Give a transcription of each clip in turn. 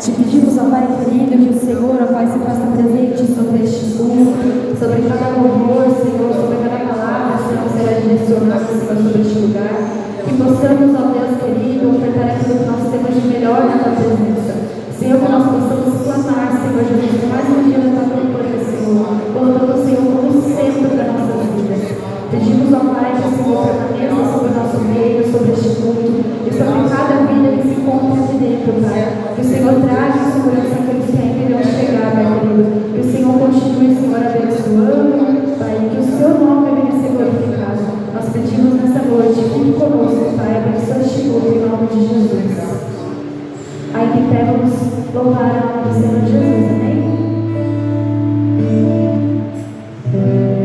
Te pedimos, ó Pai querido, que o Senhor, ó Pai, se faça presente sobre este culto, sobre cada louvor, Senhor, sobre cada palavra, Senhor, que será direcionada, Senhor, sobre este lugar. Que possamos, ó Deus querido, ofertar aquilo que nós temos de melhor na tua presença. Senhor, que nós possamos clamar, Senhor Jesus, mais um dia na tua campanha, Senhor, colocando o Senhor como centro para nossas vidas. Pedimos, ó Pai, que o Senhor permaneça sobre o nosso meio, sobre este culto, e sobre cada vida que se encontra aqui dentro, Pai. Que o Senhor traga a segurança àqueles que ainda irão chegar, Pai querido. Que o Senhor continue, Senhor, abençoando, Pai, que o seu nome venha ser glorificado. Nós pedimos nessa noite, fique conosco, Pai, abençoe este culto em nome de Jesus. Aí que pé, vamos louvar a nome do Senhor Jesus, amém? Yeah.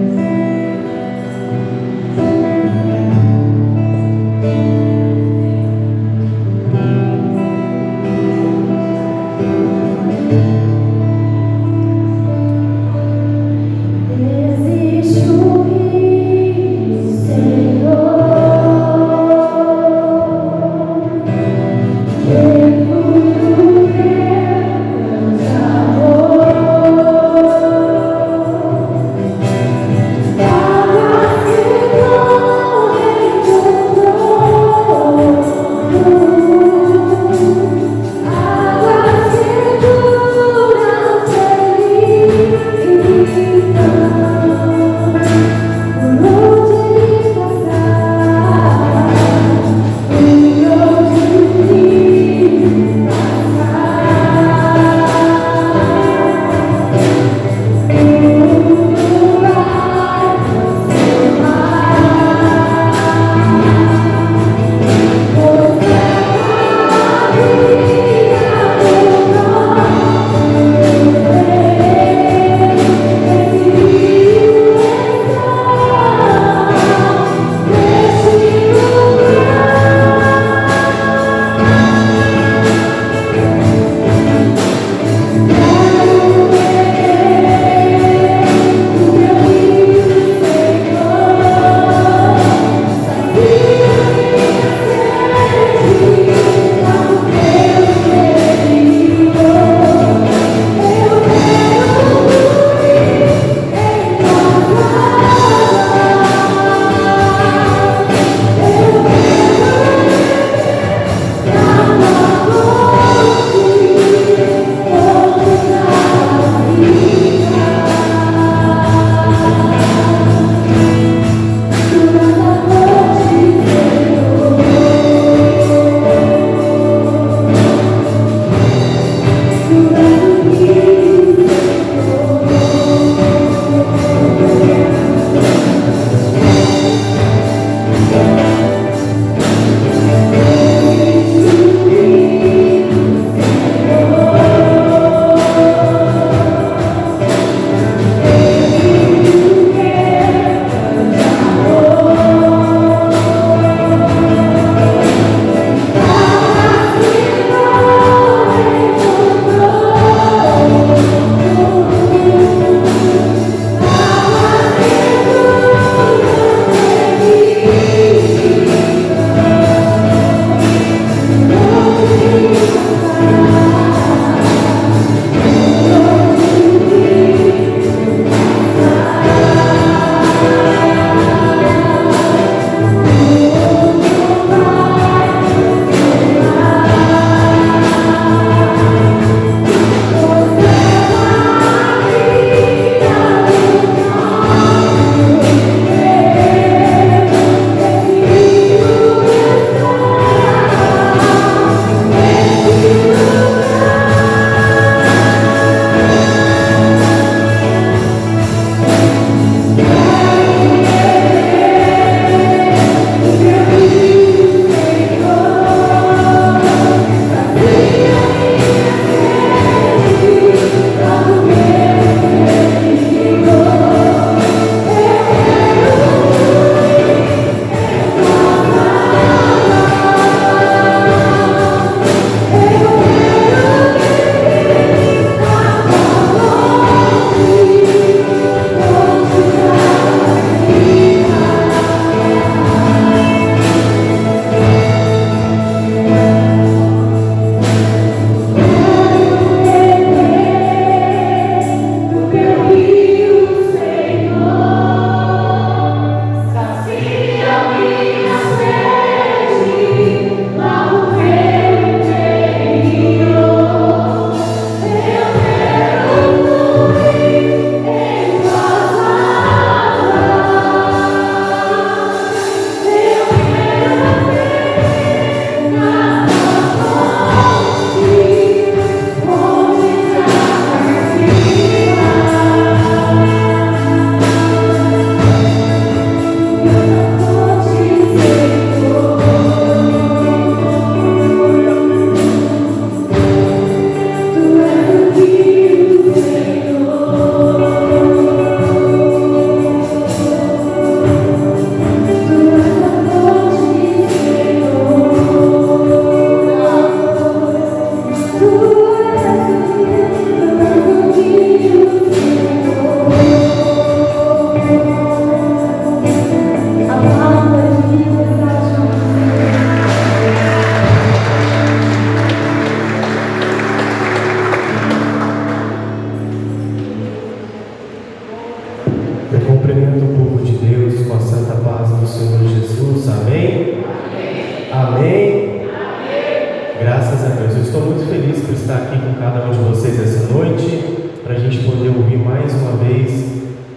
estou muito feliz por estar aqui com cada um de vocês essa noite, para a gente poder ouvir mais uma vez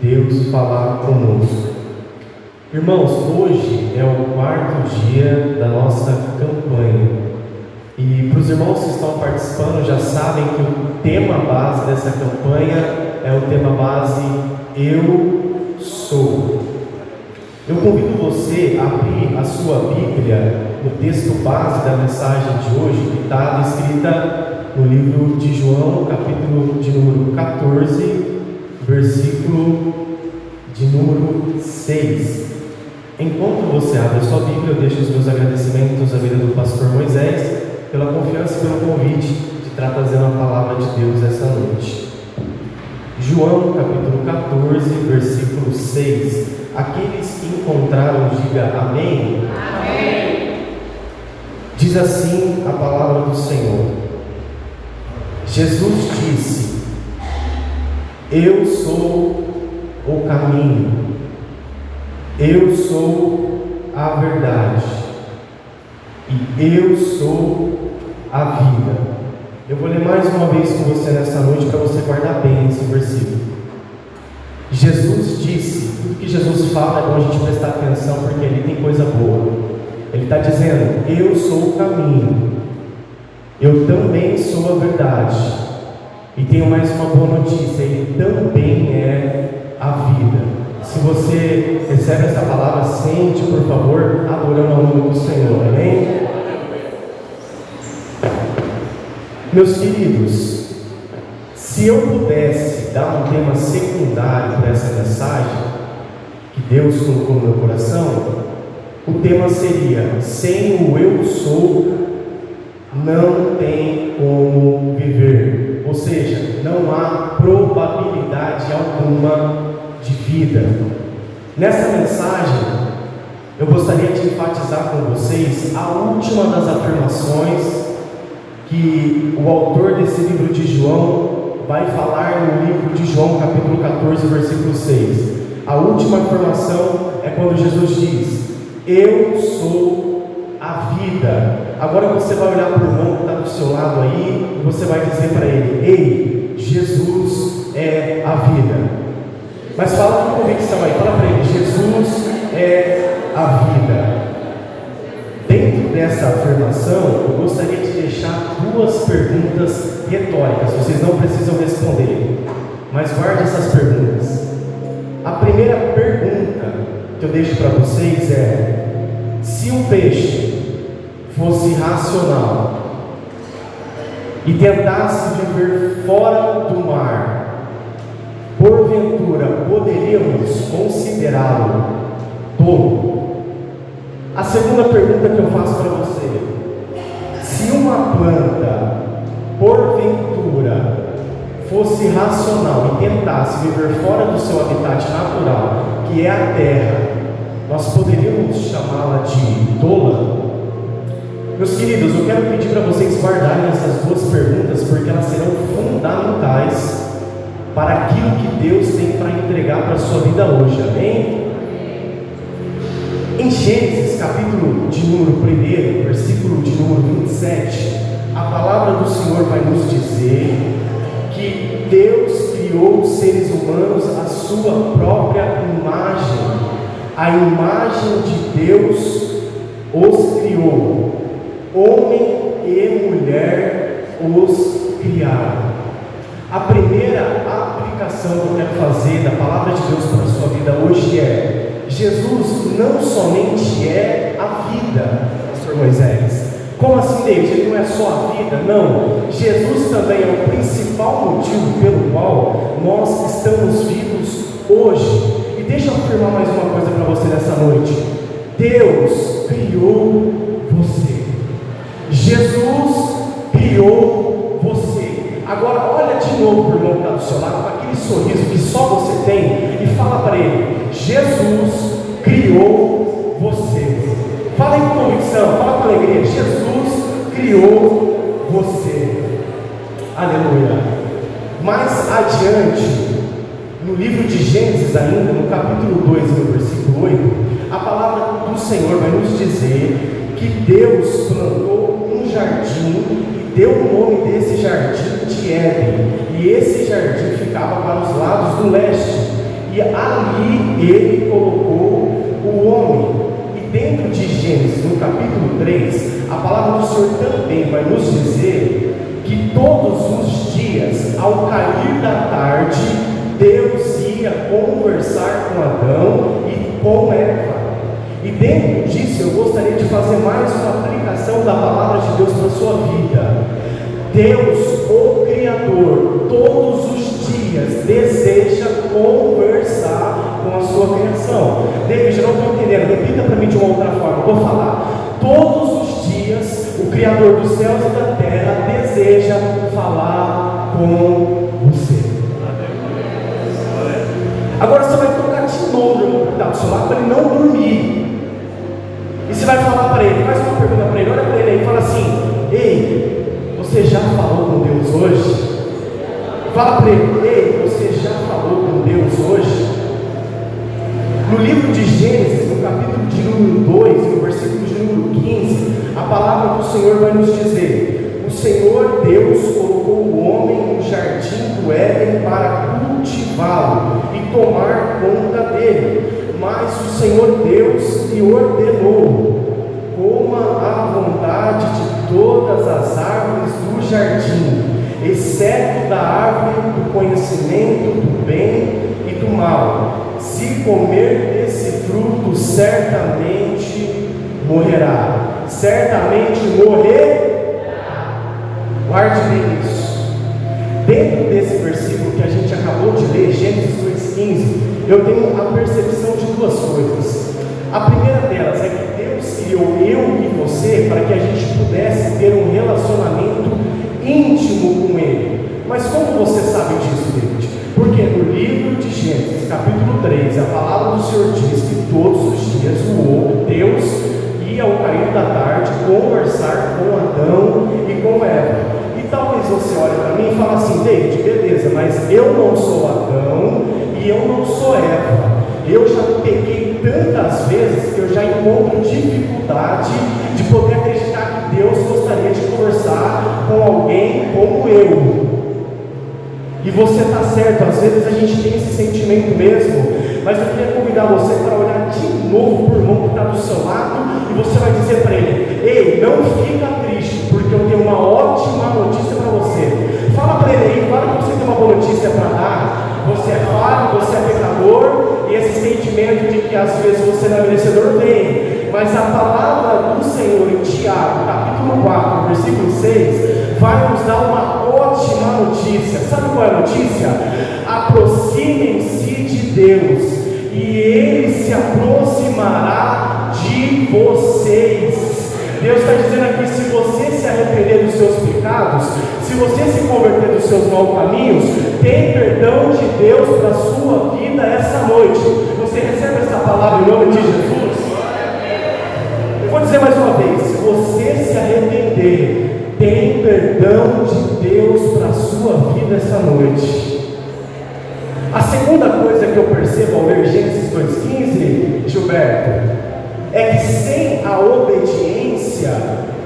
Deus falar conosco. Irmãos, hoje é o 4º dia da nossa campanha. E para os irmãos que estão participando já sabem que o tema base dessa campanha é o tema base Eu Sou. Eu convido você a abrir a sua Bíblia no texto base da mensagem de hoje, que está escrita no livro de João, capítulo de número 14, versículo de número 6. Enquanto você abre a sua Bíblia, eu deixo os meus agradecimentos à vida do pastor Moisés pela confiança e pelo convite de estar trazendo a palavra de Deus essa noite. João, capítulo 14, versículo 6. Aqueles que encontraram, diga amém. Amém. Diz assim a palavra do Senhor. Jesus disse: Eu sou o caminho, eu sou a verdade e eu sou a vida. Eu vou ler mais uma vez com você nessa noite para você guardar bem esse versículo. Jesus disse, tudo que Jesus fala é bom a gente prestar atenção porque ele tem coisa boa. Ele está dizendo: eu sou o caminho, eu também sou a verdade e tenho mais uma boa notícia, ele também é a vida. Se você recebe essa palavra, sente, por favor, adorando ao nome do Senhor, amém? Meus queridos, se eu pudesse dar um tema secundário para essa mensagem que Deus colocou no meu coração, o tema seria: sem o eu sou, não tem como viver. Ou seja, não há probabilidade alguma de vida. Nessa mensagem, eu gostaria de enfatizar com vocês a última das afirmações que o autor desse livro de João vai falar no livro de João, capítulo 14, versículo 6. A última afirmação é quando Jesus diz: eu sou a vida. Agora você vai olhar para o irmão que está do seu lado aí e você vai dizer para ele: ei, Jesus é a vida. Mas fala com convicção aí, fala para ele: Jesus é a vida. Dentro dessa afirmação, eu gostaria de deixar 2 perguntas retóricas. Vocês não precisam responder, mas guarde essas perguntas. A primeira pergunta que eu deixo para vocês é: se um peixe fosse racional e tentasse viver fora do mar, porventura poderíamos considerá-lo tolo? A segunda pergunta que eu faço para você: se uma planta, porventura, fosse racional e tentasse viver fora do seu habitat natural, que é a terra, nós poderíamos chamá-la de tola? Meus queridos, eu quero pedir para vocês guardarem essas 2 perguntas, porque elas serão fundamentais para aquilo que Deus tem para entregar para a sua vida hoje, amém? Em Gênesis, capítulo de número 1, versículo de número 27, a palavra do Senhor vai nos dizer que Deus criou os seres humanos à sua própria imagem. A imagem de Deus os criou, homem e mulher os criaram. A primeira aplicação que eu quero fazer da palavra de Deus para a sua vida hoje é: Jesus não somente é a vida, pastor Moisés. Como assim, Deus? Ele não é só a vida? Não. Jesus também é o principal motivo pelo qual nós estamos vivos hoje. E deixa eu afirmar mais uma coisa para você nessa noite: Deus criou você. Jesus criou você. Agora olha de novo para o irmão que está do seu lado, com aquele sorriso que só você tem, e fala para ele: Jesus criou você. Fala com convicção, fala com alegria: Jesus criou você. Aleluia. Mais adiante, no livro de Gênesis ainda, no capítulo 2, no versículo 8, a palavra do Senhor vai nos dizer que Deus plantou um jardim e deu o nome desse jardim de Éden, e esse jardim ficava para os lados do leste, e ali ele colocou o homem. E dentro de Gênesis, no capítulo 3, a palavra do Senhor também vai nos dizer que todos os dias, ao cair da tarde, Deus ia conversar com Adão e com Eva. E dentro disso eu gostaria de fazer mais uma aplicação da palavra de Deus para a sua vida. Deus, o Criador, todos os dias deseja conversar com a sua criação. David, eu não estou entendendo, repita para mim de uma outra forma, vou falar. Todos os dias o Criador dos céus e da terra deseja falar com você. Agora você vai tocar de novo no celular para ele não dormir. E você vai falar para ele, faz uma pergunta para ele, olha para ele aí e fala assim: ei, você já falou com Deus hoje? Fala para ele: ei, você já falou com Deus hoje? No livro de Gênesis, no capítulo de número 2, no versículo de número 15, a palavra do Senhor vai nos dizer: o Senhor Deus colocou o homem no jardim do Éden para cultivá-lo e tomar conta dele. Mas o Senhor Deus lhe ordenou: coma à vontade de todas as árvores do jardim, exceto da árvore do conhecimento do bem e do mal. Se comer desse fruto, certamente morrerá. Certamente morrerá. Guarde bem isso. Dentro desse versículo que a gente acabou de ler, Gênesis 2,15, eu tenho a percepção de duas coisas. A primeira delas é que Deus criou eu e você para que a gente pudesse ter um relacionamento íntimo com Ele. Mas como você sabe disso, David? Porque no livro de Gênesis, capítulo 3, a palavra do Senhor diz que todos os dias Deus ia ao cair da tarde conversar com Adão e com Eva. E talvez você olhe para mim e fale assim: David, beleza, mas eu não sou Adão e eu não sou Eva. Eu já peguei tantas vezes que eu já encontro dificuldade de poder acreditar que Deus gostaria de conversar com alguém como eu. E você está certo, às vezes a gente tem esse sentimento mesmo, mas eu queria convidar você para olhar de novo para o irmão que está do seu lado e você vai dizer para ele: ei, não fica triste, porque eu tenho uma ótima notícia para você. Fala para ele aí, fala que você tem uma boa notícia para dar. Você é falho, você é pecador, e esse sentimento de que às vezes você não é merecedor vem. Mas a palavra do Senhor em Tiago, capítulo 4, versículo 6, vai nos dar uma ótima notícia. Sabe qual é a notícia? Aproximem-se de Deus, e Ele se aproximará de vocês. Deus está dizendo aqui: se você se arrepender dos seus pecados, se você se converter dos seus maus caminhos, tem perdão de Deus para a sua vida essa noite. Você recebe essa palavra em nome de Jesus? Eu vou dizer mais uma vez: se você se arrepender, tem perdão de Deus para a sua vida essa noite. A segunda coisa que eu percebo ao ler Gênesis 2,15, Gilberto, é que sem a obediência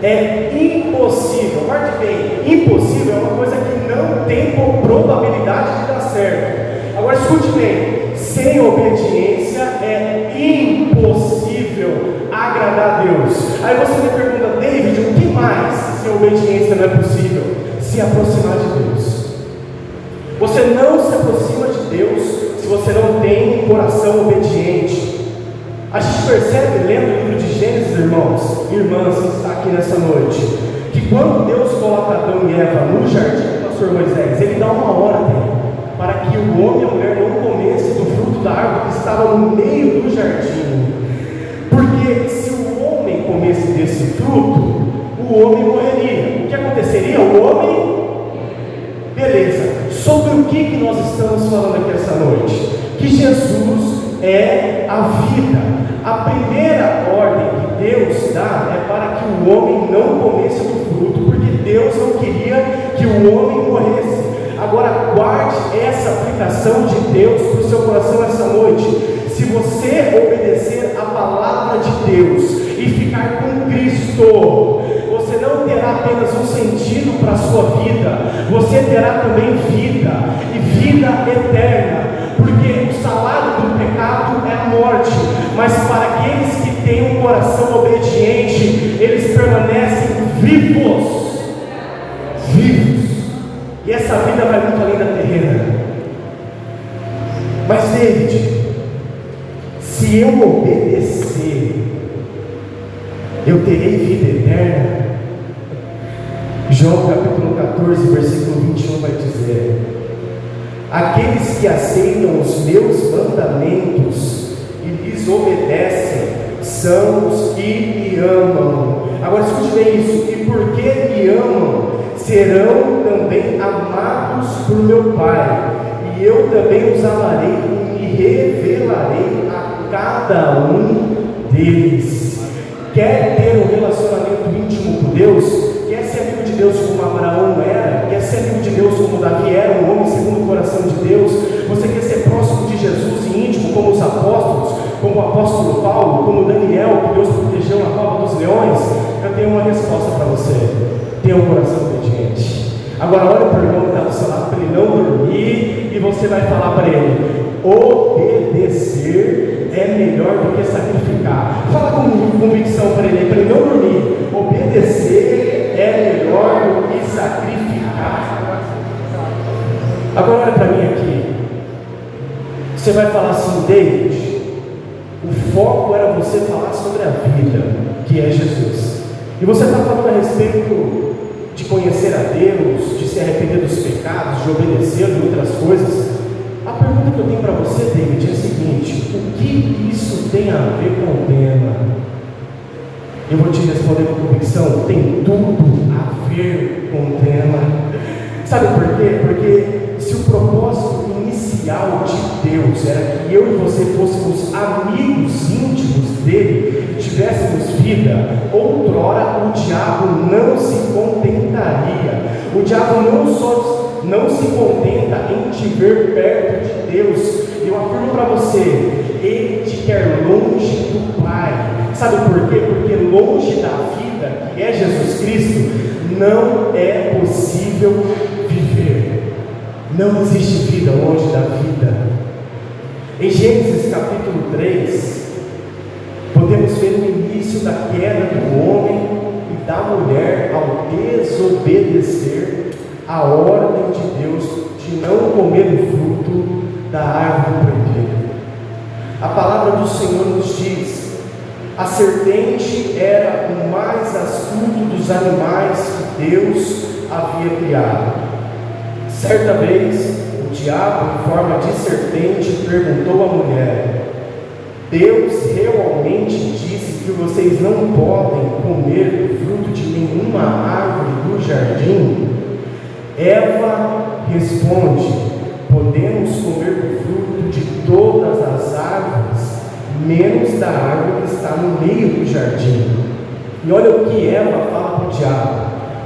é impossível. Guarde bem, impossível é uma coisa que não tem probabilidade de dar certo. Agora escute bem: sem obediência é impossível agradar a Deus. Aí você me pergunta: David, o que mais sem obediência não é possível? Se aproximar de Deus. Você não se aproxima de Deus se você não tem um coração obediente. A gente percebe, lendo o livro de Gênesis, irmãos e irmãs que está aqui nessa noite, que quando Deus coloca Adão e Eva no jardim do pastor Moisés, Ele dá uma ordem para que o homem e a mulher não comessem do fruto da árvore que estava no meio do jardim. Porque se o homem comesse desse fruto, o homem morreria. O que aconteceria? O homem... Beleza. Sobre o que nós estamos falando aqui essa noite? Que Jesus é a vida. A primeira ordem que Deus dá é para que o homem não comesse do fruto, porque Deus não queria que o homem morresse. Agora guarde essa aplicação de Deus para o seu coração essa noite. Se você obedecer a palavra de Deus e ficar com Cristo, você não terá apenas um sentido para a sua vida, você terá também vida, e vida eterna, porque o salário do pecado é a morte, mas para aqueles que têm um coração obediente, eles permanecem vivos, e essa vida vai muito além da terrena. Mas David, se eu obedecer, eu terei vida eterna? João capítulo 14, versículo 21 vai dizer: aqueles que aceitam os meus mandamentos e lhes obedecem são os que me amam. Agora escute bem isso: e porque me amam, serão também amados por meu Pai, e eu também os amarei e me revelarei a cada um deles. Quer ter um relacionamento íntimo com Deus? Quer ser amigo de Deus como Abraão era? Quer ser amigo de Deus como Davi era, um homem segundo o coração de Deus? Você quer ser próximo de Jesus e íntimo como os apóstolos, como o apóstolo Paulo, como Daniel, que Deus protegeu na cova dos leões? Eu tenho uma resposta para você: tenha um coração obediente. Agora olha para o irmão que está do seu lado, para ele não dormir, e você vai falar para ele: obedecer é melhor do que sacrificar. Fala com convicção para ele não dormir: obedecer é melhor do que sacrificar. Agora olha para mim aqui. Você vai falar assim: David, o foco era você falar sobre a vida, que é Jesus, e você está falando a respeito de conhecer a Deus, de se arrepender dos pecados, de obedecer e outras coisas. A pergunta que eu tenho para você, David, é a seguinte: o que isso tem a ver com o tema? Eu vou te responder com convicção: tem tudo a ver com o tema. Sabe por quê? Porque se o propósito inicial de Deus era que eu e você fôssemos amigos íntimos dele, tivéssemos vida, outrora o diabo não se contentaria. O diabo não se contenta em te ver perto de Deus. Eu afirmo para você: ele te quer longe do Pai. Sabe por quê? Porque longe da vida, que é Jesus Cristo, não é possível viver. Não existe vida longe da vida. Em Gênesis capítulo 3, podemos ver o início da queda do homem e da mulher ao desobedecer a ordem de Deus de não comer o fruto da árvore proibida. A palavra do Senhor nos diz: a serpente era o mais astuto dos animais que Deus havia criado. Certa vez, o diabo, em forma de serpente, perguntou à mulher: Deus realmente disse que vocês não podem comer do fruto de nenhuma árvore do jardim? Eva responde: podemos comer do fruto de todas as árvores, menos da árvore que está no meio do jardim. E olha o que Eva fala para o diabo: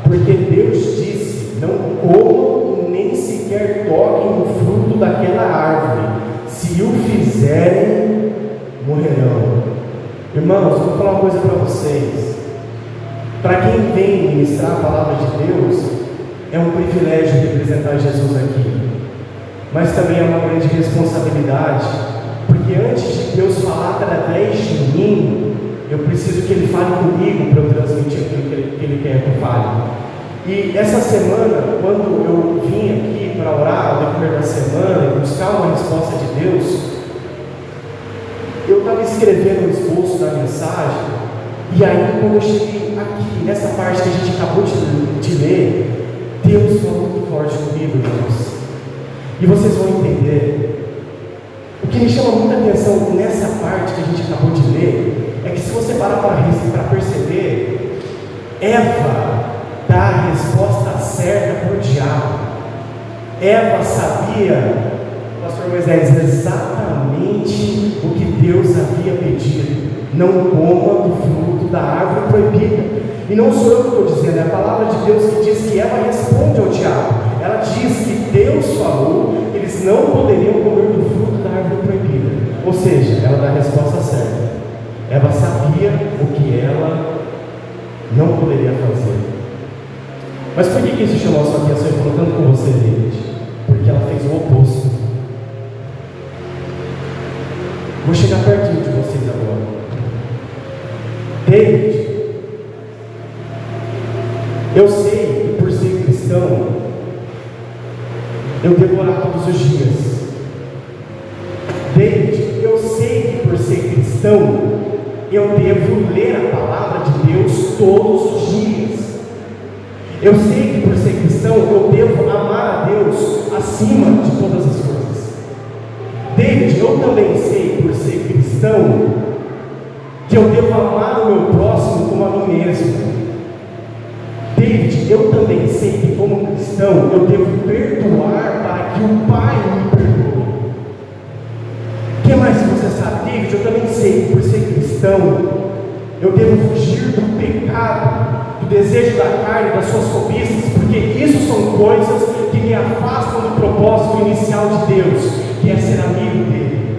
porque Deus disse, não comam e nem sequer toquem no fruto daquela árvore, se o fizerem, morrerão. Irmãos, eu vou falar uma coisa para vocês: para quem vem ministrar a palavra de Deus, é um privilégio representar Jesus aqui, mas também é uma grande responsabilidade, porque antes de Deus falar através de mim, eu preciso que Ele fale comigo para eu transmitir aquilo que Ele quer que eu fale. E essa semana, quando eu vim aqui para orar ao decorrer da semana e buscar uma resposta de Deus, eu estava escrevendo o esboço da mensagem, e aí quando eu cheguei aqui, nessa parte que a gente acabou de ler, Deus falou muito forte comigo, irmãos. E vocês vão entender. O que me chama muita atenção nessa parte que a gente acabou de ler é que, se você parar para perceber, Eva dá a resposta certa para o diabo. Eva sabia, pastor Moisés, exatamente o que Deus havia pedido: não coma do fruto da árvore proibida. E não sou eu que estou dizendo, é a palavra de Deus que diz que Eva responde ao diabo. Ela diz que Deus falou que eles não poderiam comer do fruto da árvore proibida. Ou seja, ela dá a resposta certa. Eva sabia o que ela não poderia fazer. Mas por que isso chamou a sua atenção e falou tanto com você, David? Porque ela fez o oposto. Vou chegar pertinho de vocês agora. David, eu sei que por ser cristão, eu devo orar todos os dias. David, eu sei que por ser cristão, eu devo ler a palavra de Deus todos os dias. Eu sei que por ser cristão, eu devo amar a Deus acima de todas as coisas. David, eu também sei por ser cristão, que eu devo amar o meu próximo como a mim mesmo. David, eu também sei que como cristão, eu devo perdoar para que o Pai me perdoe. O que mais você sabe, David? Eu também sei que por ser cristão, eu devo fugir do pecado, do desejo da carne, das suas cobiças, porque isso são coisas que me afastam do propósito inicial de Deus, que é ser amigo dele.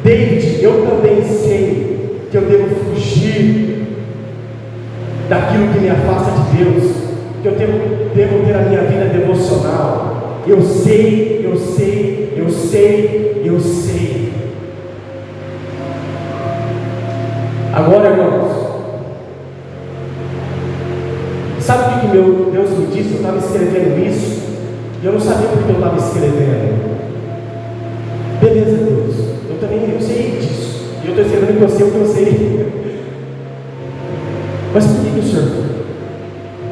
David, eu também sei que eu devo fugir daquilo que me afasta de Deus, que eu devo ter a minha vida devocional. Eu sei. Agora, irmãos, sabe o que meu Deus me disse? Eu estava escrevendo isso e eu não sabia por que eu estava escrevendo. Beleza, Deus, eu sei disso, e eu estou escrevendo que eu sei o que eu sei. Mas por que o Senhor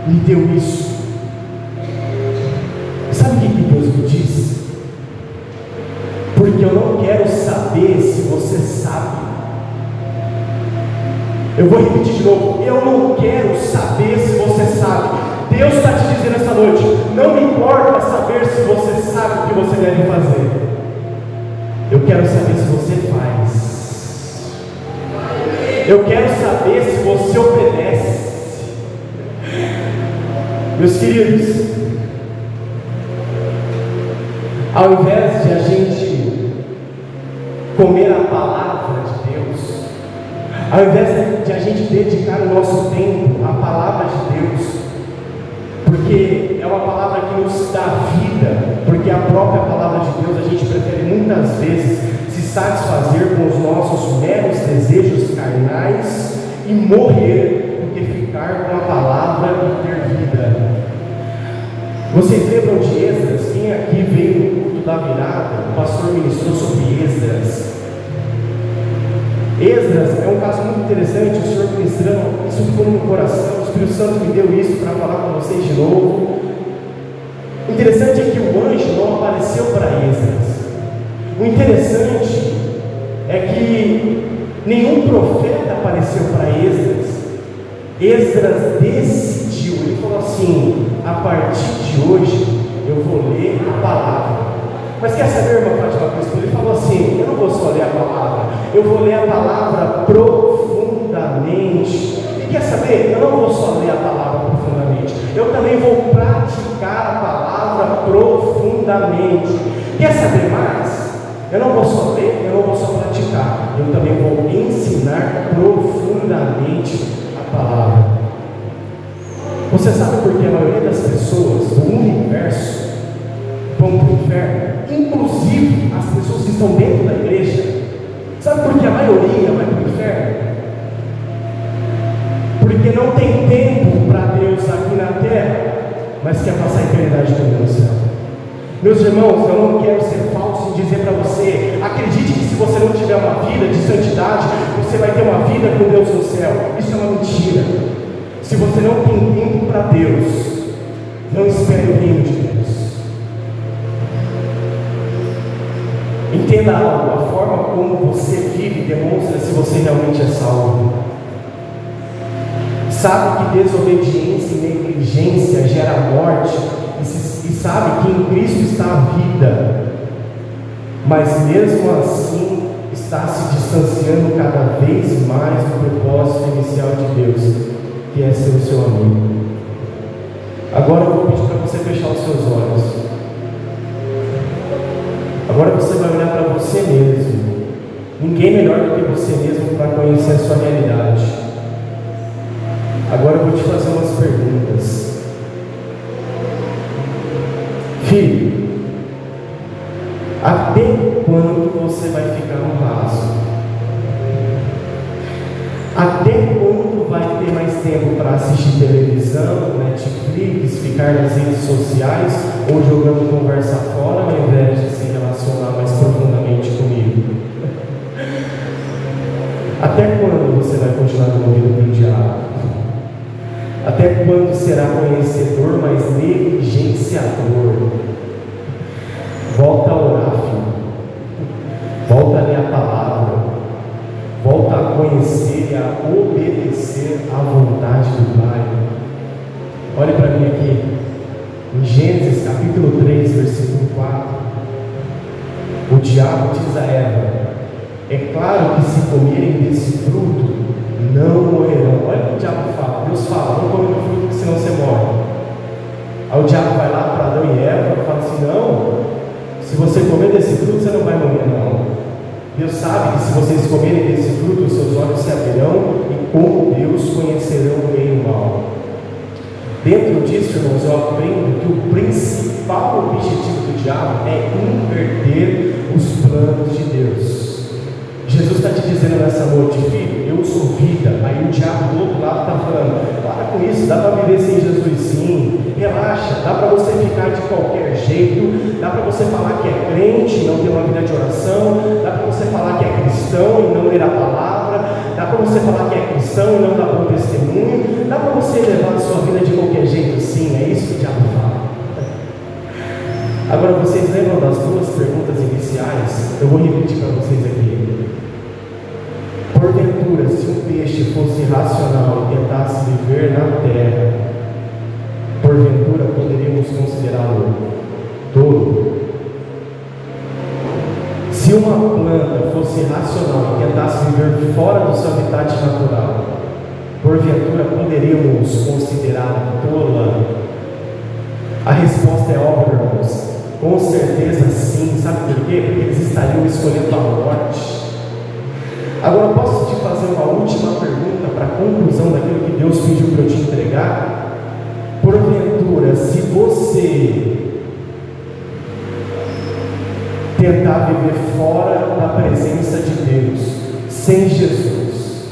me deu isso? Sabe o que Deus me disse? Porque eu não quero saber se você sabe. Eu vou repetir de novo. Eu não quero saber se você sabe. Deus está te dizendo essa noite: não me importa saber se você sabe o que você deve fazer. Eu quero saber se você faz. Eu quero saber se você obedece. Meus queridos, ao invés de a gente comer a palavra de Deus, ao invés de a gente dedicar o nosso tempo à palavra de Deus, porque é uma palavra que nos dá vida, porque a própria palavra de Deus, a gente prefere muitas vezes se satisfazer com os nossos meros desejos carnais e morrer do que ficar com a palavra e ter vida. Vocês lembram de Esdras? Quem aqui veio no culto da virada? O pastor ministrou sobre Esdras. Esdras é um caso muito interessante. O Senhor ministrando, isso ficou no meu coração. O Espírito Santo me deu isso para falar com vocês de novo. O interessante é que o anjo não apareceu para Esdras. O interessante é que nenhum profeta apareceu para Esdras. Esdras decidiu, ele falou assim: a partir de hoje eu vou ler a palavra. Mas quer saber, irmã Fátima Cristo? Ele falou assim: eu não vou só ler a palavra, eu vou ler a palavra profundamente. E quer saber? Eu não vou só ler a palavra profundamente, eu também vou praticar a palavra profundamente. Quer saber mais? Eu não vou só ler, eu não vou só praticar, eu também vou ensinar profundamente a palavra. Você sabe por que a maioria das pessoas do universo vão para o inferno? Inclusive as pessoas que estão dentro da igreja. Sabe por que a maioria vai para o inferno? Porque não tem tempo para Deus aqui na terra, mas quer passar a eternidade com Deus no céu. Meus irmãos, eu não quero ser falso em dizer para você: acredite que se você não tiver uma vida de santidade, você vai ter uma vida com Deus no céu. Isso é uma mentira. Se você não tem tempo para Deus, não espere o reino de Deus. Entenda algo: a forma como você vive demonstra se você realmente é salvo. Sabe que desobediência e negligência gera morte, e sabe que em Cristo está a vida, mas mesmo assim está se distanciando cada vez mais do propósito inicial de Deus, que é ser o seu amigo. Agora eu vou pedir para você fechar os seus olhos. Agora você vai olhar para você mesmo. Ninguém melhor do que você mesmo para conhecer a sua realidade. Agora eu vou te fazer umas perguntas. Filho, até quando você vai ficar no raso? Até quando vai ter mais tempo para assistir televisão, Netflix, ficar nas redes sociais ou jogando conversa fora ao invés de se relacionar mais profundamente comigo? Até quando você vai continuar ouvindo do diabo? Até quando será conhecedor, mas negligenciador? Volta a orar, filho. Volta a ler a palavra. Volta a conhecer e a obedecer à vontade do Pai. Olhe para mim aqui. Em Gênesis capítulo 3, versículo 4. O diabo diz a Eva: é claro que se comerem desse fruto, não morrerão. Olha o que o diabo fala. Deus fala: não come do fruto, senão você morre. Aí o diabo vai lá para Adão e Eva e fala assim: não, se você comer desse fruto, você não vai morrer, não. Deus sabe que se vocês comerem desse fruto, os seus olhos se abrirão e como Deus conhecerão o bem e o mal. Dentro disso, irmãos, eu aprendo que o principal objetivo do diabo é inverter os planos de Deus. Jesus está te dizendo nessa noite: filho, eu sou vida. Aí o diabo do outro lado está falando: para com isso, dá para viver sem Jesus sim, relaxa, dá para você ficar de qualquer jeito, dá para você falar que é crente e não ter uma vida de oração, dá para você falar que é cristão e não ler a palavra, dá para você falar que é cristão e não dar bom testemunho, dá para você levar a sua vida de qualquer jeito sim. É isso que o diabo fala. Agora, vocês lembram das duas perguntas iniciais? Eu vou repetir para vocês aqui. Porventura, se um peixe fosse racional e tentasse viver na terra, porventura poderíamos considerá-lo tolo? Se uma planta fosse racional e tentasse viver fora do seu habitat natural, porventura poderíamos considerá-la tola? A resposta é óbvia, irmãos. Com certeza sim. Sabe por quê? Porque eles estariam escolhendo a morte. Agora, posso te fazer uma última pergunta para a conclusão daquilo que Deus pediu para eu te entregar? Porventura, se você tentar viver fora da presença de Deus, sem Jesus,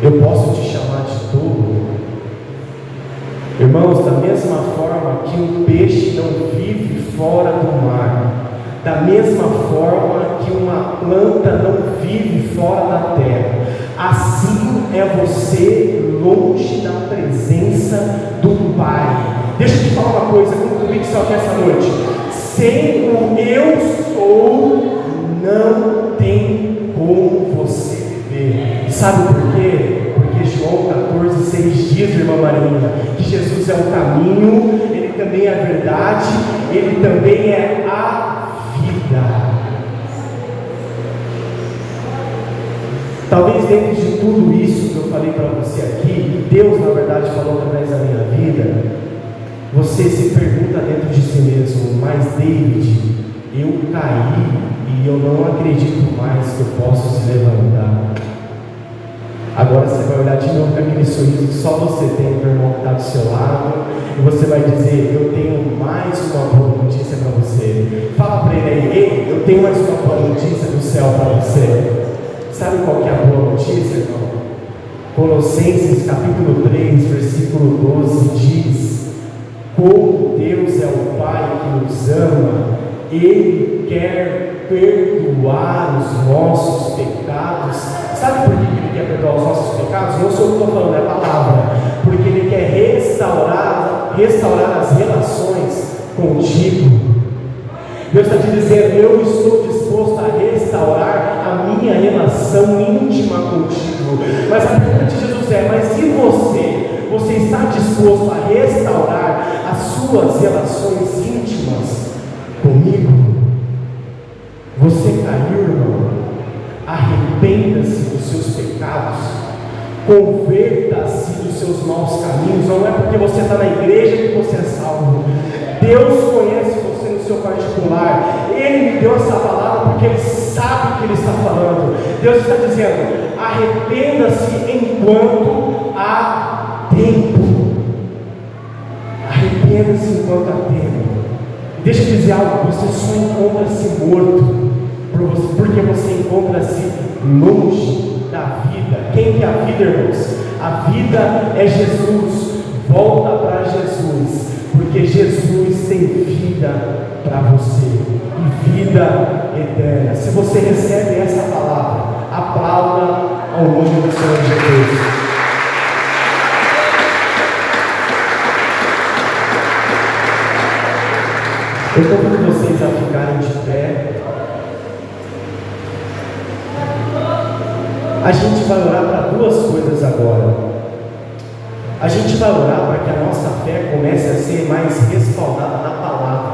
eu posso te chamar de tolo? Irmãos, da mesma forma que um peixe não vive fora do mar, da mesma forma que uma planta não vive fora da terra, assim é você longe da presença do Pai. Deixa eu te falar uma coisa com convicção aqui essa noite: sem o eu sou, não tem como você viver. Sabe por quê? Porque João 14,6 diz, irmã Marinha, que Jesus é o caminho, Ele também é a verdade, Ele também é a vida. Talvez dentro de tudo isso que eu falei para você aqui, que Deus na verdade falou através da minha vida, você se pergunta dentro de si mesmo: mas David, eu caí e eu não acredito mais que eu posso se levantar. Agora você vai olhar de novo com aquele sorriso que só você tem, meu irmão que está do seu lado, e você vai dizer: eu tenho mais uma boa notícia para você. Fala para ele aí: ei, eu tenho mais uma boa notícia do céu para você. Sabe qual que é a boa notícia, irmão? Colossenses capítulo 3, versículo 12 diz: como Deus é o Pai que nos ama, Ele quer perdoar os nossos pecados. Sabe por que Ele quer perdoar os nossos pecados? Não sou eu que estou falando, é a palavra. Porque Ele quer restaurar as relações contigo. Deus está te dizendo: eu estou disposto a restaurar a minha relação íntima contigo. Mas a pergunta de Jesus é: mas e você? Você está disposto a restaurar as suas relações íntimas comigo? Você caiu, irmão? Arrependa-se dos seus pecados, converta-se dos seus maus caminhos. Não é porque você está na igreja que você é salvo. Deus conhece você no seu particular. Ele me deu essa palavra porque Ele sabe o que Ele está falando. Deus está dizendo: arrependa-se enquanto há tempo. Arrependa-se enquanto há tempo. Deixa eu dizer algo, você só encontra-se morto porque você encontra-se longe da vida. Quem que é a vida, irmãos? A vida é Jesus. Volta para Jesus, porque Jesus tem vida para você, e vida eterna. Se você recebe essa palavra, aplauda ao nome do Senhor Jesus. Eu convido vocês a ficarem de pé. A gente vai orar para duas coisas agora. A gente vai orar para que a nossa fé comece a ser mais respaldada na palavra.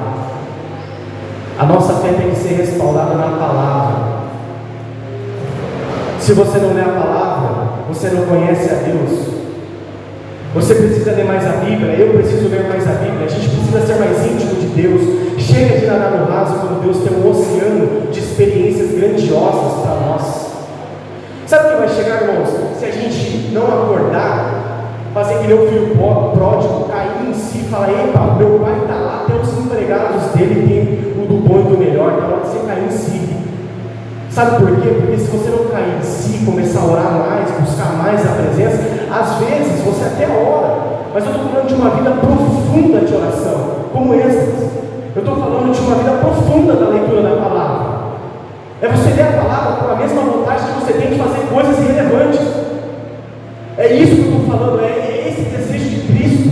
A nossa fé tem que ser respaldada na palavra. Se você não lê a palavra, você não conhece a Deus. Você precisa ler mais a Bíblia, eu preciso ler mais a Bíblia. A gente precisa ser mais íntimo de Deus. Chega de nadar no raso quando Deus tem um oceano de experiências grandiosas para nós. Sabe o que vai chegar, irmãos? Se a gente não acordar, fazer que nem o filho pródigo, cair em si e falar: epa, meu pai está lá, até os empregados dele tem o do bom e do melhor. Então você cair em si. Sabe por quê? Porque se você não cair em si, começar a orar mais, buscar mais a presença, às vezes você até ora, mas eu estou falando de uma vida profunda de oração, como essa. Eu estou falando de uma vida profunda da leitura da palavra. É você ler a palavra com a mesma vontade que você tem de fazer coisas irrelevantes. É isso que eu estou falando, é esse desejo de Cristo.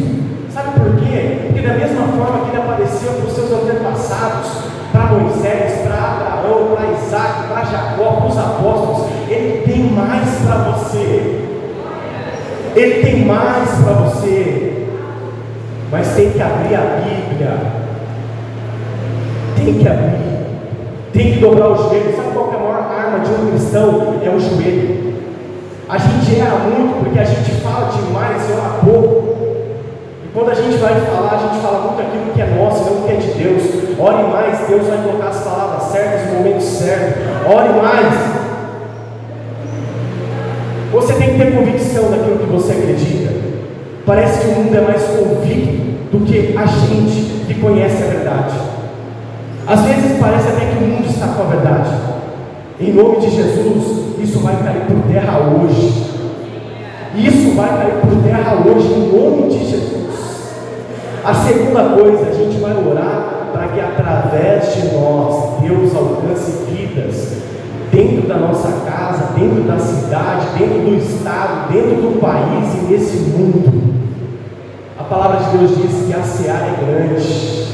Sabe por quê? Porque da mesma forma que ele apareceu para os seus antepassados, para Moisés, para Abraão, para Isaac, para Jacó, para os apóstolos, ele tem mais para você. Ele tem mais para você. Mas tem que abrir a Bíblia. Tem que abrir. Tem que dobrar o joelho. Sabe qual que é a maior arma de um cristão? É o joelho. A gente erra muito porque a gente fala demais e ora pouco. E quando a gente vai falar, a gente fala muito aquilo que é nosso, não o que é de Deus. Ore mais, Deus vai colocar as palavras certas no momento certo. Ore mais. Você tem que ter convicção daquilo que você acredita. Parece que o mundo é mais convicto do que a gente que conhece a verdade. Às vezes parece até que o mundo está com a verdade. Em nome de Jesus, isso vai cair por terra hoje. Isso vai cair por terra hoje, em nome de Jesus. A segunda coisa, a gente vai orar para que através de nós, Deus alcance vidas dentro da nossa casa, dentro da cidade, dentro do estado, dentro do país e nesse mundo. A palavra de Deus diz que a seara é grande.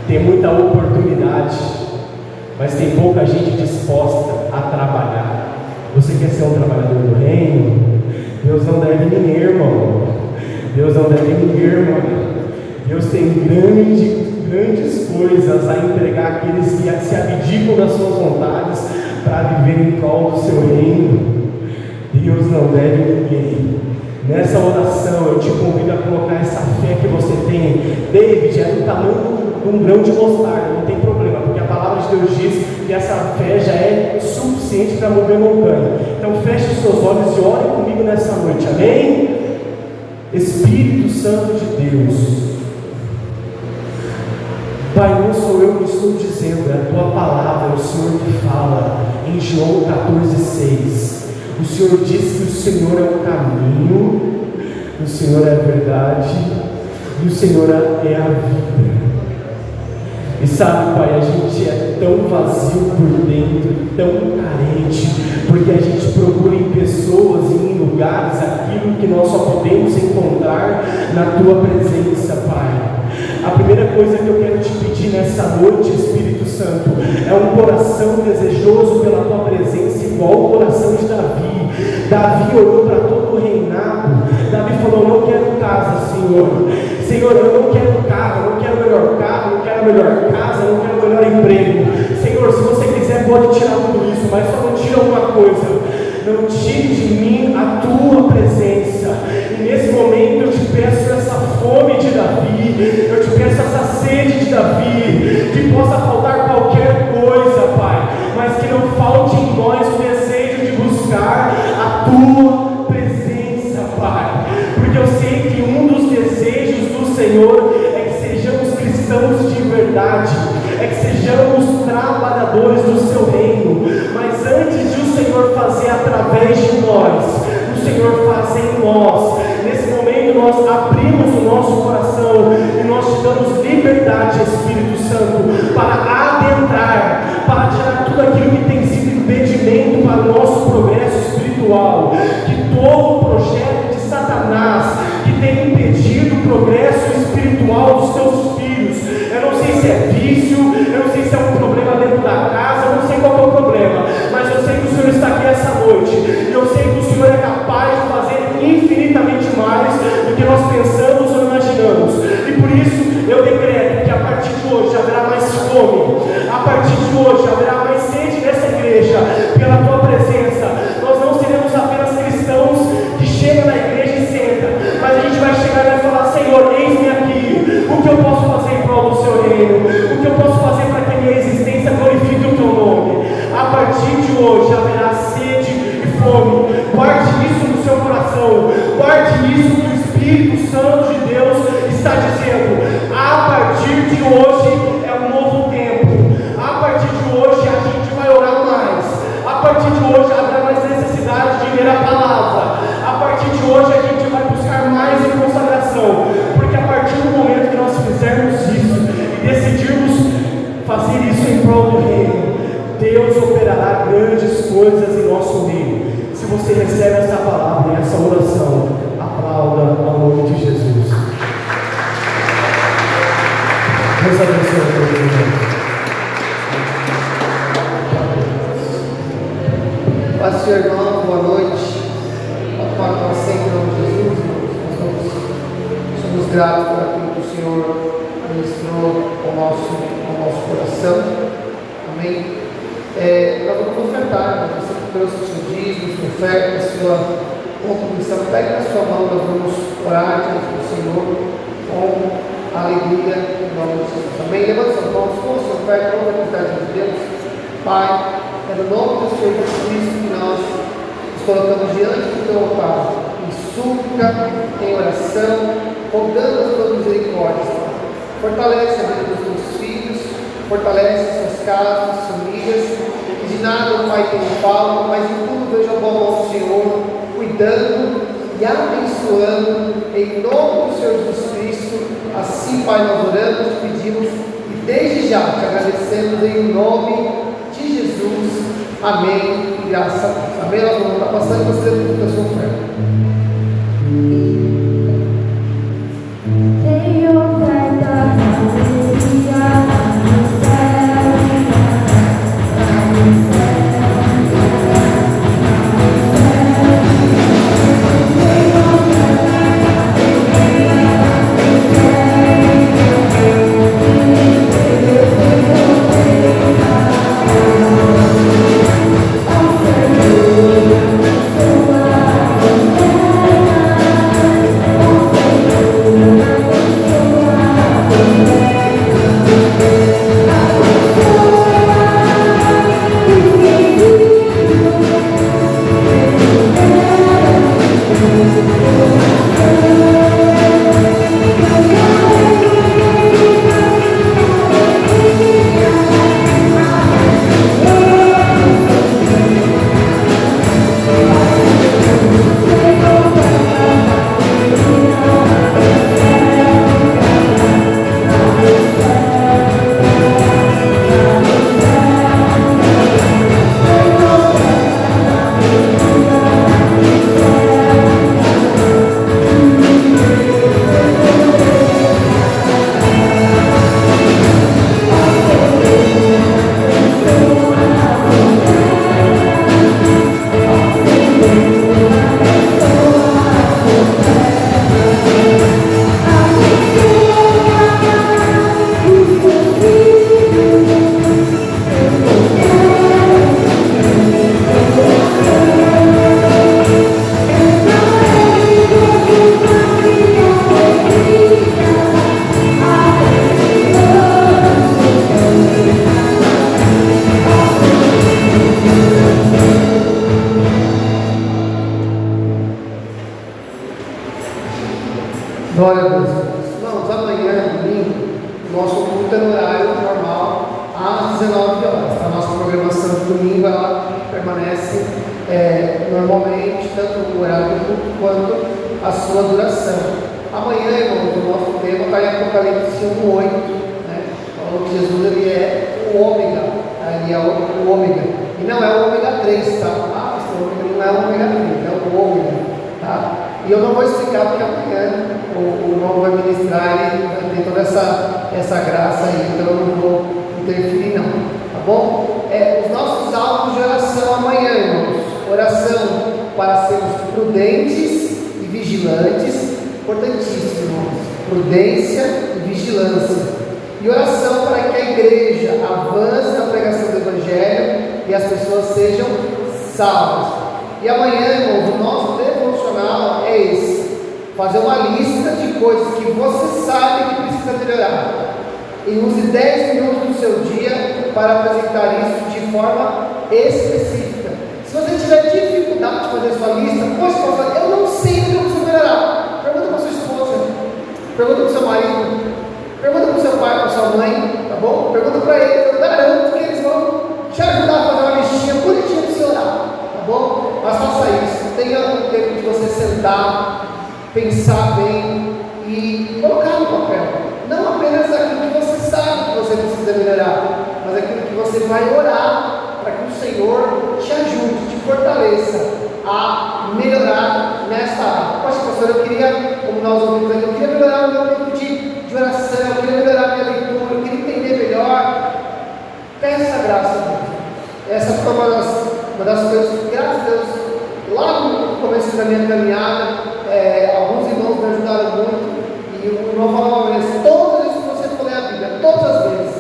Tem muita oportunidade, mas tem pouca gente disposta a trabalhar. Você quer ser um trabalhador do reino? Deus não deve ninguém, irmão. Deus não deve ninguém, irmão. Deus tem grandes coisas a entregar àqueles que se abdicam das suas vontades para viver em prol do seu reino. Deus não deve ninguém. Nessa oração eu te convido a colocar essa fé que você tem. David, é do tamanho de um grão de mostarda, não tem problema, porque a palavra de Deus diz que essa fé já é suficiente para mover montanha. Então feche os seus olhos e ore comigo nessa noite, amém? Espírito Santo de Deus, Pai, não sou eu que estou dizendo, é a tua palavra, é o Senhor que fala em João 14,6. O Senhor diz que o Senhor é o caminho, o Senhor é a verdade e o Senhor é a vida. E sabe, Pai, a gente é tão vazio por dentro, tão carente, porque a gente procura em pessoas e em lugares aquilo que nós só podemos encontrar na Tua presença, Pai. A primeira coisa que eu quero te pedir nessa noite, Espírito Santo, é um coração desejoso pela Tua presença, igual o coração de Davi. Davi olhou para todo o reinado. Davi falou: não quero casa, Senhor. Senhor, eu não quero carro, não quero o melhor carro, não quero a melhor casa, não quero o melhor emprego. Senhor, se você quiser, pode tirar tudo isso, mas só não tira uma coisa: não tire de mim a Tua presença. E nesse momento eu te peço essa fome de Davi, eu te peço essa sede de Davi, que possa faltar qualquer coisa, Pai, mas que não falte em nós o desejo de buscar a Tua presença, Pai, porque eu sei que um dos desejos do Senhor é que sejamos cristãos de verdade. verdade é que sejamos trabalhadores do seu reino, mas antes de o Senhor fazer através de nós, o Senhor faz em nós. Nesse momento nós abrimos o nosso coração e nós te damos liberdade, Espírito Santo, para adentrar, para tirar tudo aquilo que tem sido impedimento para o nosso progresso espiritual, que todo projeto de Satanás que tem impedido o progresso espiritual dos teus filhos, eu não sei se é vício, eu não sei se é um problema dentro da casa, eu não sei qual é o problema, mas eu sei que o Senhor está aqui essa noite, e eu sei que o Senhor é capaz de fazer infinitamente mais do que nós pensamos ou imaginamos, e por isso eu decreto que a partir de hoje haverá mais fome, a partir de hoje haverá mais sede nessa igreja, pela tua presença. Nós não seremos apenas cristãos que chegam na igreja e sentam, mas a gente vai chegar e vai falar: Senhor, eis-me aqui, o que eu posso fazer em prol do seu reino, o que eu posso fazer para que a minha existência glorifique o teu nome. A partir de hoje haverá sede e fome. Guarde isso no seu coração, guarde isso que o Espírito Santo de Deus está dizendo. A partir de hoje é um novo tempo, a partir de hoje a gente vai orar mais, a partir de hoje haverá mais necessidade de ler a palavra, a partir de hoje a gente vai buscar mais em consagração, porque a partir do momento que nós fizermos isso e decidirmos fazer isso em prol do reino, Deus operará grandes coisas em nosso meio. Se você recebe essa palavra e essa oração, aplauda ao nome de Jesus. Deus abençoe a todos. Paz do Senhor, irmão, boa noite. Para nós sempre, em nome de Jesus, nós somos gratos por aquilo que o Senhor ministrou ao nosso coração. Amém. Nós vamos ofertar, você que trouxe o seu dízimo, sua oferta, a sua contribuição. Pegue na sua mão, nós vamos orar diante do Senhor com alegria em nome de Jesus. Amém. Levanta suas mãos com a sua oferta, com a vontade de Deus. Pai, é no nome do Senhor Jesus Cristo que nós nos colocamos diante do teu altar, em súplica, em oração, rogando as tuas misericórdias. Fortalece a vida dos teus filhos, fortalece suas casas, suas famílias, que de nada o Pai tem falta, mas em tudo veja a boa mão do Senhor, cuidando e abençoando, em nome do Senhor Jesus Cristo. Assim, Pai, nós oramos, pedimos e desde já te agradecemos em nome de Jesus. Amém. E graças a Deus. Amém. Nós vamos estar passando e você deve ter a sua oferta. Tem oferta nosso culto é no horário normal, às 19 horas. A nossa programação de domingo ela permanece normalmente, tanto no horário do culto quanto a sua duração. Amanhã, irmãos, o nosso tema está em Apocalipse 1:8, né? Falando que Jesus ele é o ômega, ele é o ômega, e não é o ômega 3, tá? O ômega não é o ômega 3, é o ômega, tá? E eu não vou explicar porque amanhã o irmão vai ministrar, ele vai ter toda essa graça aí, então eu não vou interferir não, tá bom? Os nossos alvos de oração amanhã, irmãos, oração para sermos prudentes e vigilantes, importantíssimo, irmãos, prudência e vigilância, e oração para que a igreja avance na pregação do Evangelho e as pessoas sejam salvas. E amanhã, irmãos, o nosso devocional é esse: fazer uma lista de coisas que você sabe que precisa melhorar, e use 10 minutos do seu dia para apresentar isso de forma específica. Se você tiver dificuldade de fazer sua lista, poxa, pastor, eu não sei o que eu preciso melhorar. Pergunta para sua esposa, pergunta para o seu marido, pergunta para o seu pai, para a sua mãe, tá bom? Pergunta para eles, eu garanto que eles vão te ajudar a fazer uma listinha bonitinha para você orar, tá bom? Mas faça isso, tenha um tempo de você sentar, pensar bem e colocar no papel. Não apenas aquilo que você sabe que você precisa melhorar, mas aquilo que você vai orar para que o Senhor te ajude, te fortaleça a melhorar nesta área. Poxa, pastor, eu queria, como nós ouvimos aqui, eu queria melhorar o meu tempo de oração, eu queria melhorar a minha leitura, eu queria entender melhor. Peça a graça a Deus. Essa foi uma das coisas que, graças a Deus, lá no começo da minha caminhada, alguns irmãos me ajudaram muito, e o irmão falou uma vez: todas as vezes que você for ler a Bíblia, todas as vezes,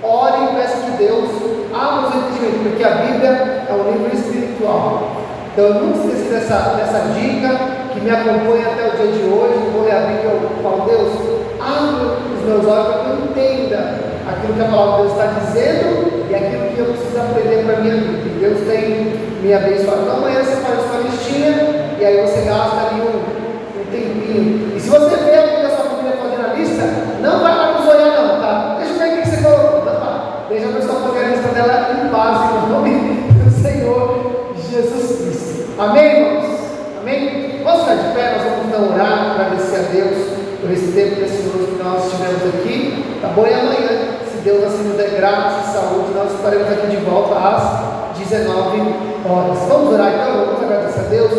ore e peça que Deus abra os entendimentos, porque a Bíblia é um livro espiritual. Então eu nunca esqueci dessa dica que me acompanha até o dia de hoje. Vou ler a Bíblia e eu falo: Deus, abre os meus olhos para que eu entenda aquilo que a palavra de Deus está dizendo e aquilo que eu preciso aprender para a minha vida. E Deus tem me abençoado. Então amanhã você faz sua listinha e aí você gasta ali um tempinho. E se você vê alguém da sua família fazendo a lista, não vai lá nos olhar não, tá? Deixa eu ver o que você colocou, tá? Deixa a pessoa fazer a lista dela em paz, em nome do Senhor Jesus Cristo. Amém, irmãos? Amém? Vamos ficar de pé, nós vamos então orar, agradecer a Deus por esse tempo precioso que nós tivemos aqui, tá bom? E amanhã, se Deus assim nos der graça e saúde, nós estaremos aqui de volta às 19 horas. Vamos orar então, vamos agradecer a Deus.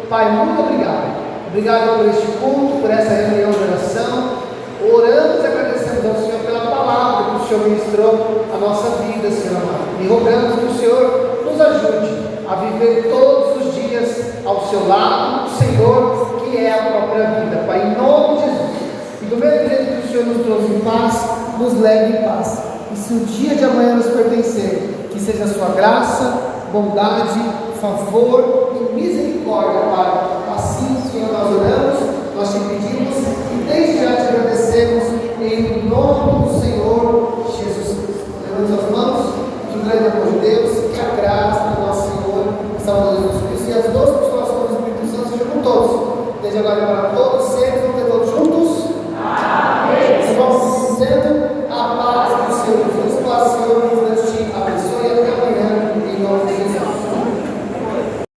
Pai, muito obrigado. Obrigado por este culto, por essa reunião de oração. Oramos e agradecemos ao Senhor pela palavra que o Senhor ministrou à nossa vida, Senhor amado. E rogamos que o Senhor nos ajude a viver todos os dias ao seu lado, o Senhor, que é a própria vida. Pai, em nome de Jesus. E do mesmo jeito que o Senhor nos trouxe em paz, nos leve em paz. E se o dia de amanhã nos pertencer, que seja a sua graça, bondade, favor e misericórdia, Pai. Assim, Senhor, nós oramos, nós te pedimos e desde já te agradecemos em nome do Senhor Jesus Cristo. Levamos as mãos, que o grande amor de Deus, que a graça do nosso Senhor, Salvador Jesus Cristo e as duas pessoas do Espírito Santo sejam com todos, desde agora e para todos, sempre.